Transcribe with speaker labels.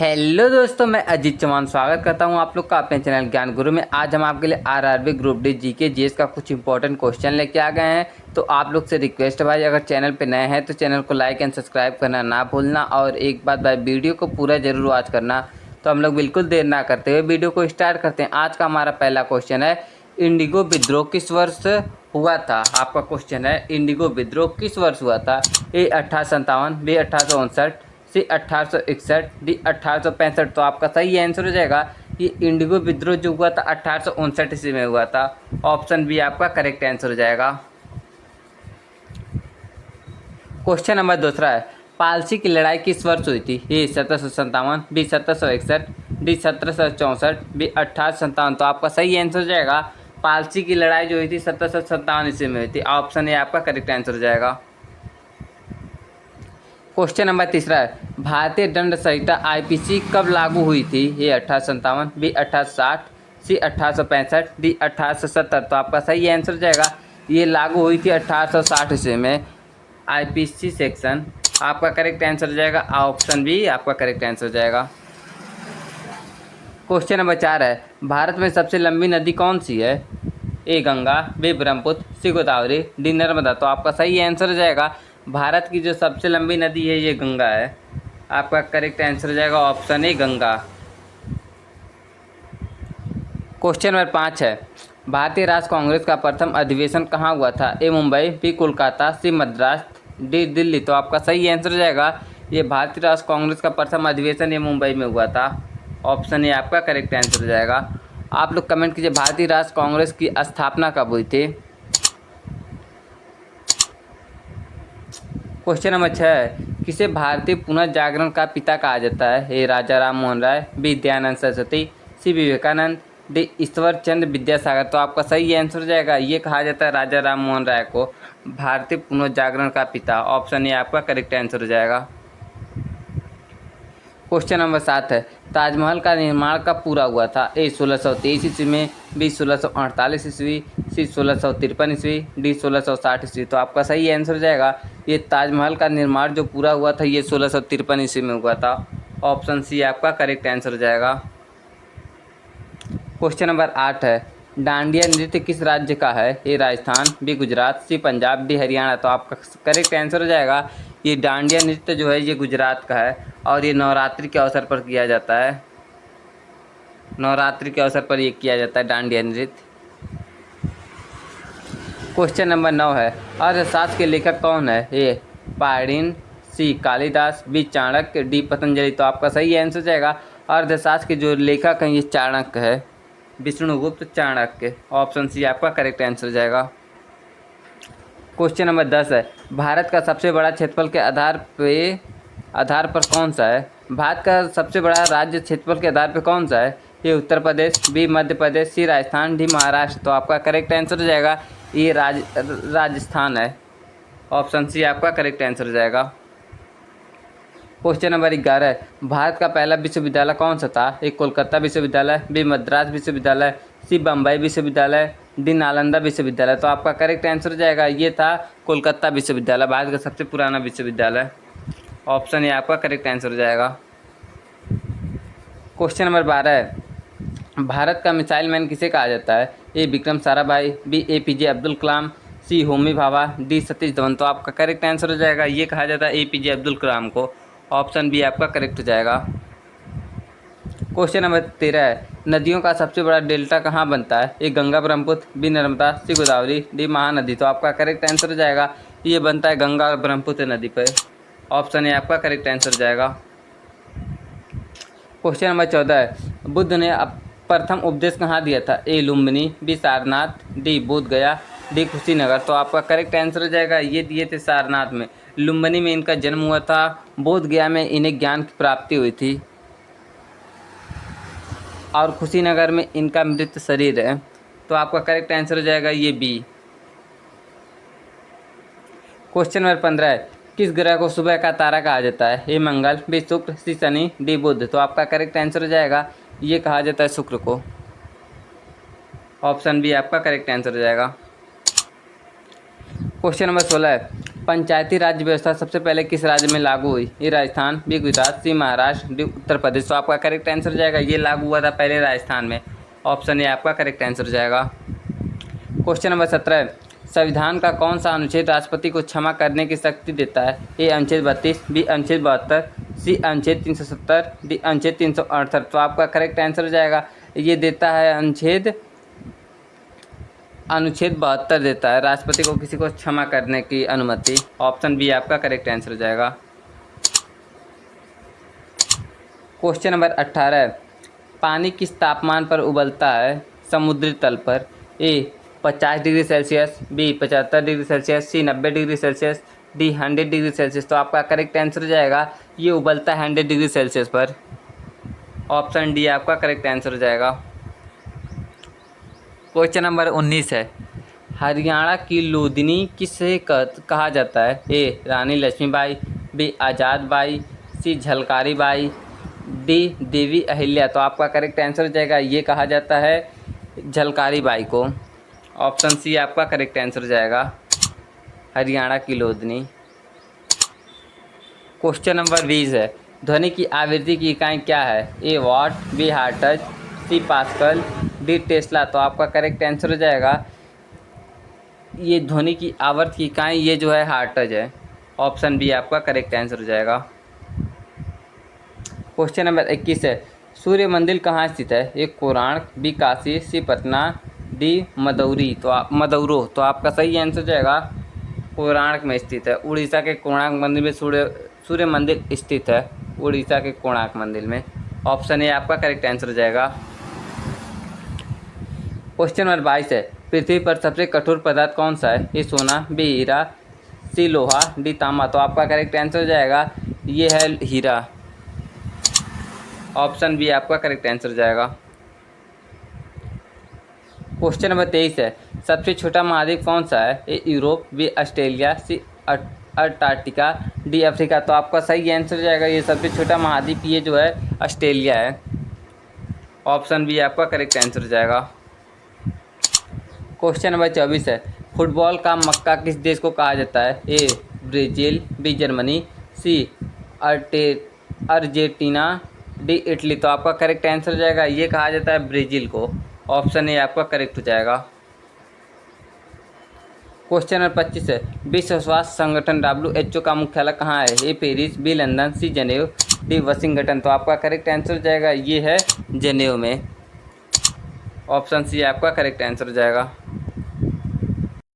Speaker 1: Hello दोस्तों, मैं अजीत चौहान स्वागत करता हूं आप लोग का अपने चैनल ज्ञान गुरु में। आज हम आपके लिए RRB group D GK GS का कुछ इंपॉर्टेंट क्वेश्चन लेके आ गए हैं। तो आप लोग से रिक्वेस्ट है भाई, अगर चैनल पे नए हैं तो चैनल को लाइक एंड सब्सक्राइब करना ना भूलना। और एक बात भाई, वीडियो को पूरा जरूर वॉच करना। तो हम लोग बिल्कुल देर ना करते हुए वीडियो को स्टार्ट करते हैं। आज का हमारा पहला क्वेश्चन है, इंडिगो विद्रोह किस वर्ष हुआ था? आपका क्वेश्चन है, इंडिगो विद्रोह किस वर्ष हुआ था? ए 1857, बी 1859, सी 1861, डी 1865। तो आपका सही आंसर हो जाएगा, ये इंडिगो विद्रोह जो हुआ था 1859 ईस्वी में हुआ था। ऑप्शन बी आपका करेक्ट आंसर हो जाएगा। क्वेश्चन नंबर दूसरा है, पालसी की लड़ाई किस वर्ष हुई थी? ए 1757, बी 1761, डी 1764, बी 1857। तो आपका सही आंसर हो जाएगा, पालसी की लड़ाई जो हुई थी 1757 ईस्वी में हुई थी। ऑप्शन ए आपका करेक्ट आंसर हो जाएगा। क्वेश्चन नंबर तीसरा है, भारतीय दंड संहिता आईपीसी कब लागू हुई थी? ए 1857, बी 1860, सी 1865, डी 1870। तो आपका सही आंसर हो जाएगा, ये लागू हुई थी 1860 ईस्वी में आईपीसी सेक्शन। आपका करेक्ट आंसर हो जाएगा ऑप्शन बी, आपका करेक्ट आंसर हो जाएगा। क्वेश्चन नंबर 4 है, भारत में सबसे लंबी नदी कौन सी है? ए गंगा, बी ब्रह्मपुत्र, सी गोदावरी, डी नर्मदा। तो आपका सही आंसर हो जाएगा, भारत की जो सबसे लंबी नदी है ये गंगा है। आपका करेक्ट आंसर हो जाएगा option A Ganga. Question number 5 है, भारतीय राष्ट्र कांग्रेस का प्रथम अधिवेशन कहाँ हुआ था? ए मुंबई, बी कोलकाता, सी मद्रास, डी दिल्ली। तो आपका सही आंसर हो जाएगा, ये भारतीय राष्ट्र कांग्रेस का प्रथम अधिवेशन ये मुंबई में हुआ था। ऑप्शन ए आपका करेक्ट आंसर हो जाएगा। आप लोग कमेंट कीजिए, भारतीय राष्ट्र कांग्रेस की स्थापना कब हुई थी? क्वेश्चन नंबर 6 है, किसे भारतीय पुनर्जागरण का पिता कहा जाता है? ए राजा राम मोहन राय, बी दयानंद सरस्वती, सी विवेकानंद, डी ईश्वर चंद्र विद्यासागर। तो आपका सही आंसर हो जाएगा, ये कहा जाता है राजा राम मोहन राय को भारतीय पुनर्जागरण का पिता। ऑप्शन ए आपका करेक्ट आंसर हो जाएगा। क्वेश्चन नंबर 7 है, ताजमहल का निर्माण कब पूरा हुआ था? ए 1623 ईस्वी में, बी 1648 ईस्वी, सी 1653 ईस्वी, डी 1660 ईस्वी। तो आपका सही आंसर हो जाएगा, ये ताजमहल का निर्माण जो पूरा हुआ था ये 1653 ईस्वी में हुआ था। ऑप्शन सी आपका करेक्ट आंसर हो जाएगा। क्वेश्चन नंबर 8 है, डांडिया नृत्य किस राज्य का है? ए राजस्थान, बी गुजरात, सी पंजाब, डी हरियाणा। तो आपका करेक्ट आंसर हो जाएगा, ये डांडिया नृत्य जो है ये गुजरात का है और ये नवरात्रि के अवसर पर किया जाता है। नवरात्रि के अवसर पर ये किया जाता है डांडिया नृत्य। क्वेश्चन नंबर 9 है, अर्थशास्त्र के लेखक कौन है? ए पाणिनि, सी कालिदास, बी चाणक्य, डी पतंजलि। तो आपका सही आंसर हो जाएगा, अर्थशास्त्र के जो लेखक हैं ये चाणक्य है, विष्णुगुप्त चाणक्य। ऑप्शन सी आपका करेक्ट आंसर हो जाएगा। क्वेश्चन नंबर 10 है, भारत का सबसे बड़ा क्षेत्रफल के आधार पर कौन सा है? भारत का सबसे बड़ा राज्य क्षेत्रफल के आधार पर कौन सा है? ये उत्तर प्रदेश, बी मध्य प्रदेश, सी राजस्थान, डी महाराष्ट्र। तो आपका करेक्ट आंसर हो जाएगा, ये राजस्थान है। ऑप्शन सी आपका करेक्ट आंसर हो जाएगा। क्वेश्चन नंबर 11 है, भारत का पहला विश्वविद्यालय कौन सा था? ए कोलकाता विश्वविद्यालय, बी मद्रास विश्वविद्यालय, सी बम्बई विश्वविद्यालय, डी नालंदा विश्वविद्यालय। तो आपका करेक्ट आंसर हो जाएगा, ये था कोलकाता विश्वविद्यालय, भारत का सबसे पुराना विश्वविद्यालय। ऑप्शन ए आपका करेक्ट आंसर हो जाएगा। क्वेश्चन नंबर 12 है, भारत का मिसाइल मैन किसे कहा जाता है? ए विक्रम साराभाई, बी एपीजे अब्दुल कलाम, सी होमी भाभा, डी सतीश धवन। तो आपका करेक्ट आंसर हो जाएगा, ये कहा जाता है एपीजे अब्दुल कलाम को। ऑप्शन बी आपका करेक्ट हो जाएगा। क्वेश्चन नंबर 13 है, नदियों का सबसे बड़ा डेल्टा कहाँ बनता है? ए गंगा ब्रह्मपुत्र, बी नर्मदा, सी गोदावरी, डी महानदी। तो आपका करेक्ट आंसर हो जाएगा, ये बनता है गंगा और ब्रह्मपुत्र नदी पर। ऑप्शन ए आपका करेक्ट आंसर हो जाएगा। क्वेश्चन नंबर 14 है, बुद्ध ने प्रथम उपदेश कहाँ दिया था? ए लुम्बिनी, बी सारनाथ, डी बोध गया, डी कुशीनगर। तो आपका करेक्ट आंसर हो जाएगा, ये दिए थे सारनाथ में। लुम्बिनी में इनका जन्म हुआ था, बोध गया में इन्हें ज्ञान की प्राप्ति हुई थी और कुशीनगर में इनका मृत शरीर है। तो आपका करेक्ट आंसर हो जाएगा ये बी। क्वेश्चन नंबर 15 है, किस ग्रह को सुबह का तारा कहा जाता है? ए मंगल, बी शुक्र, सी शनि, डी बुध। तो आपका करेक्ट आंसर हो जाएगा, ये कहा जाता है शुक्र को। ऑप्शन बी आपका करेक्ट आंसर हो जाएगा। क्वेश्चन नंबर 16 है, पंचायती राज व्यवस्था सबसे पहले किस राज्य में लागू हुई? ए राजस्थान, बी गुजरात, सी महाराष्ट्र, डी उत्तर प्रदेश। तो आपका करेक्ट आंसर हो जाएगा ये लागू हुआ था पहले राजस्थान में। ऑप्शन ए आपका करेक्ट आंसर हो जाएगा। क्वेश्चन नंबर 17, संविधान का कौन सा अनुच्छेद राष्ट्रपति को क्षमा करने की शक्ति देता है? ए अनुच्छेद 32, बी अनुच्छेद 72, सी अनुच्छेद 370, डी अनुच्छेद 368। तो आपका करेक्ट आंसर हो जाएगा ये देता है अनुच्छेद 72 देता है राष्ट्रपति को किसी को क्षमा करने की अनुमति। ऑप्शन बी आपका करेक्ट आंसर हो जाएगा। क्वेश्चन नंबर 18, पानी किस तापमान पर उबलता है समुद्री तल पर? A 50 degree Celsius, B 75 degree Celsius, C 90 degree Celsius, D 100 degree Celsius. तो आपका करेक्ट आंसर हो जाएगा ये उबलता है 100 डिग्री सेल्सियस पर। ऑप्शन डी आपका करेक्ट आंसर हो जाएगा। क्वेश्चन नंबर 19 है, हरियाणा की लूदिनी किसे कहा जाता है? A Rani Lakshmibai, B Azad Bai, C Jhalkari Bai, D Devi Ahilya. तो आपका करेक्ट आंसर हो जाएगा ये कहा जाता है झलकारी बाई को। ऑप्शन सी आपका करेक्ट आंसर हो जाएगा हरियाणा की लूदिनी। क्वेश्चन नंबर 20 है, ध्वनि की आवृत्ति की इकाई क्या है? A watt, B hertz, C pascal, D tesla. तो आपका करेक्ट आंसर हो जाएगा ये ध्वनि की आवर्त की इकाई ये जो है हर्ट्ज है। ऑप्शन बी आपका करेक्ट आंसर हो जाएगा। क्वेश्चन नंबर 21 है, सूर्य मंदिर कहाँ स्थित है? ए कोणार्क, बी काशी, सी पटना, डी मदौरी। तो मदौरो। तो आपका सही आंसर हो जाएगा कोणार्क में स्थित है। उड़ीसा के कोणार्क मंदिर में सूर्य मंदिर स्थित है, उड़ीसा के कोणार्क मंदिर में। ऑप्शन ए आपका करेक्ट आंसर हो जाएगा। क्वेश्चन नंबर 22 है, पृथ्वी पर सबसे कठोर पदार्थ कौन सा है? ए सोना, बी हीरा, सी लोहा, डी तांबा। तो आपका करेक्ट आंसर हो जाएगा ये है हीरा। ऑप्शन बी आपका करेक्ट आंसर हो जाएगा। क्वेश्चन नंबर 23 है, सबसे छोटा महाद्वीप कौन सा है? ए यूरोप, बी ऑस्ट्रेलिया, सी अंटार्कटिका, डी अफ्रीका। तो आपका सही आंसर हो जाएगा ये सबसे छोटा महाद्वीप ये जो है ऑस्ट्रेलिया है। ऑप्शन बी आपका करेक्ट आंसर हो जाएगा। क्वेश्चन नंबर 24 है, फुटबॉल का मक्का किस देश को कहा जाता है? A Brazil, B Germany, C Argentina, D Italy. तो आपका करेक्ट आंसर हो जाएगा ये कहा जाता है ब्राज़ील को। ऑप्शन ए आपका करेक्ट हो जाएगा। क्वेश्चन नंबर 25 है, विश्व स्वास्थ्य संगठन WHO का मुख्यालय कहाँ है? ए पेरिस, बी लंदन, सी जनेव, डी वाशिंगटन। तो आपका करेक्ट आंसर हो जाएगा ये है जनेव में। ऑप्शन सी आपका करेक्ट आंसर हो जाएगा।